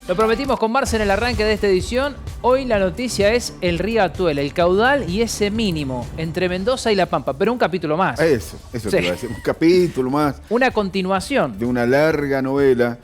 Lo prometimos con Marce en el arranque de esta edición. Hoy la noticia es el río Atuel, el caudal y ese mínimo entre Mendoza y La Pampa. Pero un capítulo más. Eso Sí. te iba a decir. Un capítulo más Una continuación. de una larga novela.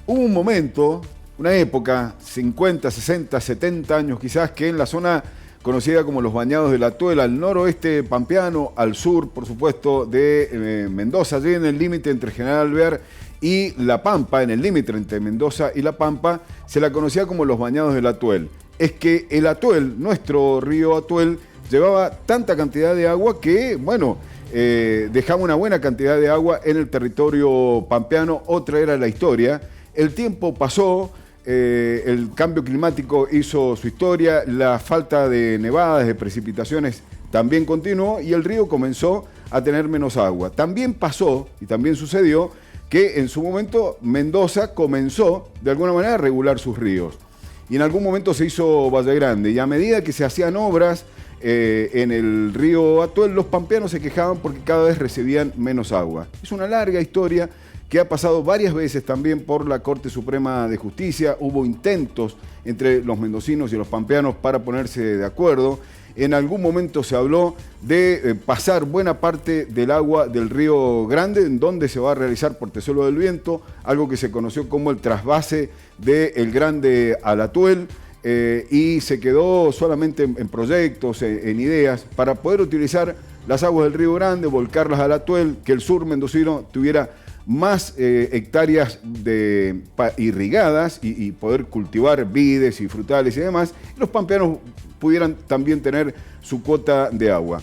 Hubo un momento, una época, 50, 60, 70 años quizás, que en la zona conocida como los Bañados del Atuel, al noroeste pampeano, al sur, por supuesto, de Mendoza, allí en el límite entre General Alvear y La Pampa, en el límite entre Mendoza y La Pampa, se la conocía como los Bañados del Atuel. Es que el Atuel, nuestro río Atuel, llevaba tanta cantidad de agua que, bueno, dejaba una buena cantidad de agua en el territorio pampeano. Otra era la historia. El tiempo pasó, el cambio climático hizo su historia, la falta de nevadas, de precipitaciones también continuó y el río comenzó a tener menos agua. También pasó y también sucedió que en su momento Mendoza comenzó de alguna manera a regular sus ríos. Y en algún momento se hizo Valle Grande. Y a medida que se hacían obras en el río Atuel, los pampeanos se quejaban porque cada vez recibían menos agua. Es una larga historia que ha pasado varias veces también por la Corte Suprema de Justicia. Hubo intentos entre los mendocinos y los pampeanos para ponerse de acuerdo. En algún momento se habló de pasar buena parte del agua del río Grande, en donde se va a realizar por Tesuelo del Viento, algo que se conoció como el trasvase del Grande al Atuel, y se quedó solamente en proyectos, en ideas, para poder utilizar las aguas del río Grande, volcarlas al Atuel, que el sur mendocino tuviera más hectáreas irrigadas y poder cultivar vides y frutales y demás, y los pampeanos pudieran también tener su cuota de agua.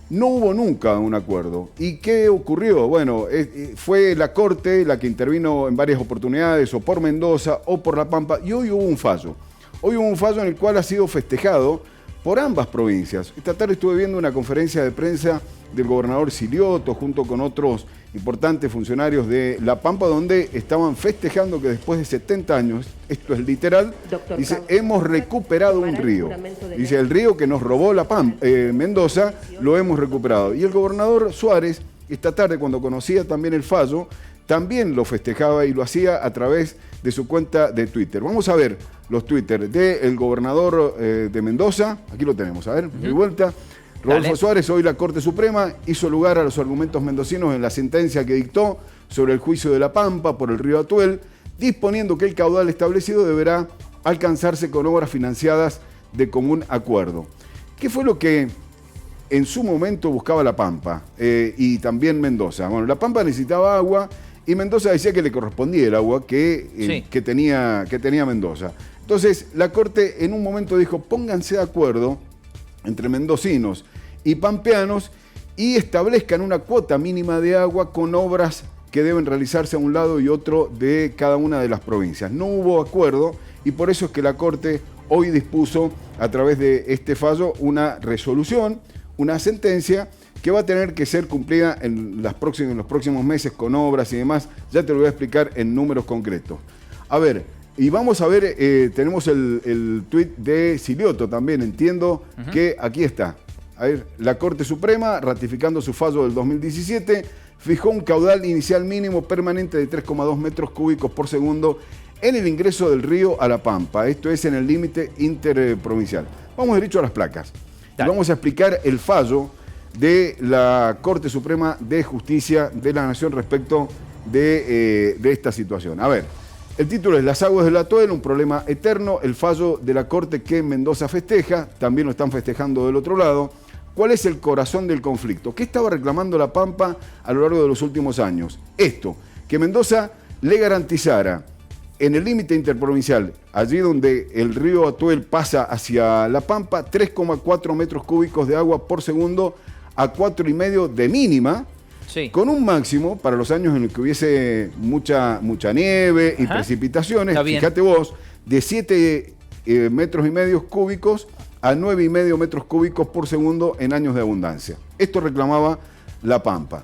No hubo nunca un acuerdo. ¿Y qué ocurrió? Bueno, fue la Corte la que intervino en varias oportunidades, o por Mendoza o por La Pampa, y hoy hubo un fallo. Hoy hubo un fallo en el cual ha sido festejado por ambas provincias. Esta tarde estuve viendo una conferencia de prensa del gobernador Silioto junto con otros importantes funcionarios de La Pampa, donde estaban festejando que después de 70 años, esto es literal, dice, hemos recuperado un río. Dice, el río que nos robó Mendoza, lo hemos recuperado. Y el gobernador Suárez, esta tarde, cuando conocía también el fallo, también lo festejaba y lo hacía a través de su cuenta de Twitter. Vamos a ver los Twitter del gobernador de Mendoza. Aquí lo tenemos, a ver, de vuelta. Rodolfo Suárez, hoy la Corte Suprema hizo lugar a los argumentos mendocinos en la sentencia que dictó sobre el juicio de La Pampa por el río Atuel, disponiendo que el caudal establecido deberá alcanzarse con obras financiadas de común acuerdo. ¿Qué fue lo que en su momento buscaba La Pampa y también Mendoza? Bueno, La Pampa necesitaba agua y Mendoza decía que le correspondía el agua que tenía Mendoza. Entonces, la Corte en un momento dijo, pónganse de acuerdo entre mendocinos y pampeanos y establezcan una cuota mínima de agua con obras que deben realizarse a un lado y otro de cada una de las provincias. No hubo acuerdo y por eso es que la Corte hoy dispuso a través de este fallo una resolución, una sentencia que va a tener que ser cumplida en los próximos meses con obras y demás. Ya te lo voy a explicar en números concretos. A ver, y vamos a ver, tenemos el tuit de Silioto también, entiendo que aquí está. A ver, la Corte Suprema, ratificando su fallo del 2017, fijó un caudal inicial mínimo permanente de 3,2 metros cúbicos por segundo en el ingreso del río a La Pampa. Esto es en el límite interprovincial. Vamos derecho a las placas. Y vamos a explicar el fallo de la Corte Suprema de Justicia de la Nación respecto de esta situación. A ver. El título es Las aguas del Atuel, un problema eterno, el fallo de la Corte que Mendoza festeja, también lo están festejando del otro lado. ¿Cuál es el corazón del conflicto? ¿Qué estaba reclamando La Pampa a lo largo de los últimos años? Esto, que Mendoza le garantizara en el límite interprovincial, allí donde el río Atuel pasa hacia La Pampa, 3,4 metros cúbicos de agua por segundo a 4,5 de mínima, sí, con un máximo para los años en los que hubiese mucha nieve y precipitaciones, fíjate vos, de 7 metros y medio cúbicos a 9,5 metros cúbicos por segundo en años de abundancia. Esto reclamaba La Pampa.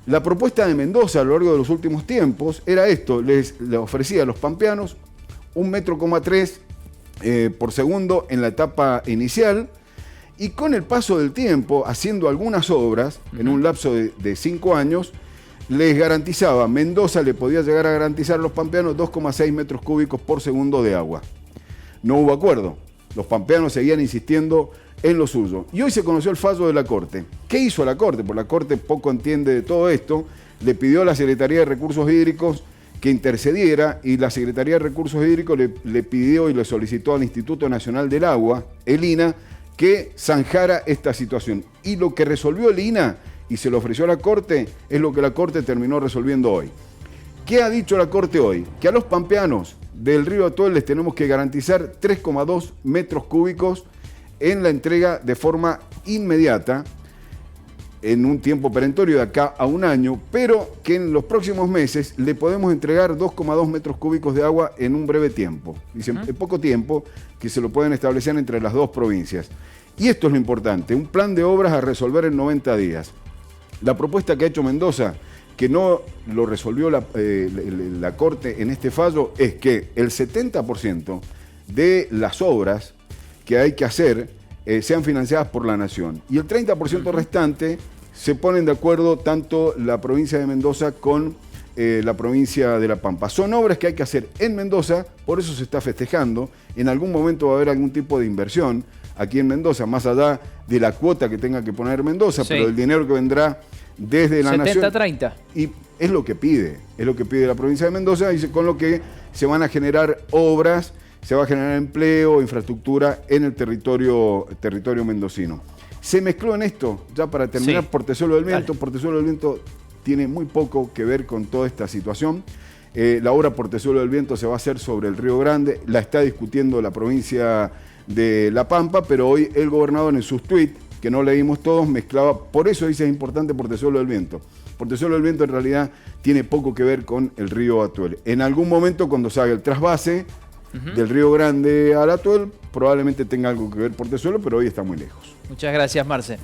La propuesta de Mendoza a lo largo de los últimos tiempos era esto, le ofrecía a los pampeanos 1,3 metros por segundo en la etapa inicial, y con el paso del tiempo, haciendo algunas obras, en un lapso de 5 años, les garantizaba, Mendoza le podía llegar a garantizar a los pampeanos 2,6 metros cúbicos por segundo de agua. No hubo acuerdo. Los pampeanos seguían insistiendo en lo suyo. Y hoy se conoció el fallo de la Corte. ¿Qué hizo la Corte? Porque la Corte poco entiende de todo esto. Le pidió a la Secretaría de Recursos Hídricos que intercediera y la Secretaría de Recursos Hídricos le pidió y le solicitó al Instituto Nacional del Agua, el INA, que zanjara esta situación. Y lo que resolvió el INA y se lo ofreció a la Corte es lo que la Corte terminó resolviendo hoy. ¿Qué ha dicho la Corte hoy? Que a los pampeanos del río Atuel les tenemos que garantizar 3,2 metros cúbicos en la entrega de forma inmediata, en un tiempo perentorio de acá a un año, pero que en los próximos meses le podemos entregar 2,2 metros cúbicos de agua en un breve tiempo. Dicen, en poco tiempo, que se lo pueden establecer entre las dos provincias. Y esto es lo importante, un plan de obras a resolver en 90 días. La propuesta que ha hecho Mendoza, que no lo resolvió la Corte en este fallo, es que el 70% de las obras que hay que hacer sean financiadas por la Nación. Y el 30% restante se ponen de acuerdo tanto la provincia de Mendoza con la provincia de La Pampa. Son obras que hay que hacer en Mendoza, por eso se está festejando. En algún momento va a haber algún tipo de inversión aquí en Mendoza, más allá de la cuota que tenga que poner Mendoza, sí, pero el dinero que vendrá desde la Nación. 70-30. Y es lo que pide la provincia de Mendoza, y con lo que se van a generar obras, se va a generar empleo, infraestructura en el territorio mendocino. Se mezcló en esto, ya para terminar, sí, Portezuelo del Viento. Dale. Portezuelo del Viento tiene muy poco que ver con toda esta situación. La obra Portezuelo del Viento se va a hacer sobre el Río Grande, la está discutiendo la provincia de La Pampa, pero hoy el gobernador en sus tweets, que no leímos todos, mezclaba, por eso dice es importante Portezuelo del Viento. Portezuelo del Viento en realidad tiene poco que ver con el río Atuel. En algún momento, cuando se haga el trasvase del Río Grande al Atuel, probablemente tenga algo que ver Portezuelo, pero hoy está muy lejos. Muchas gracias, Marce.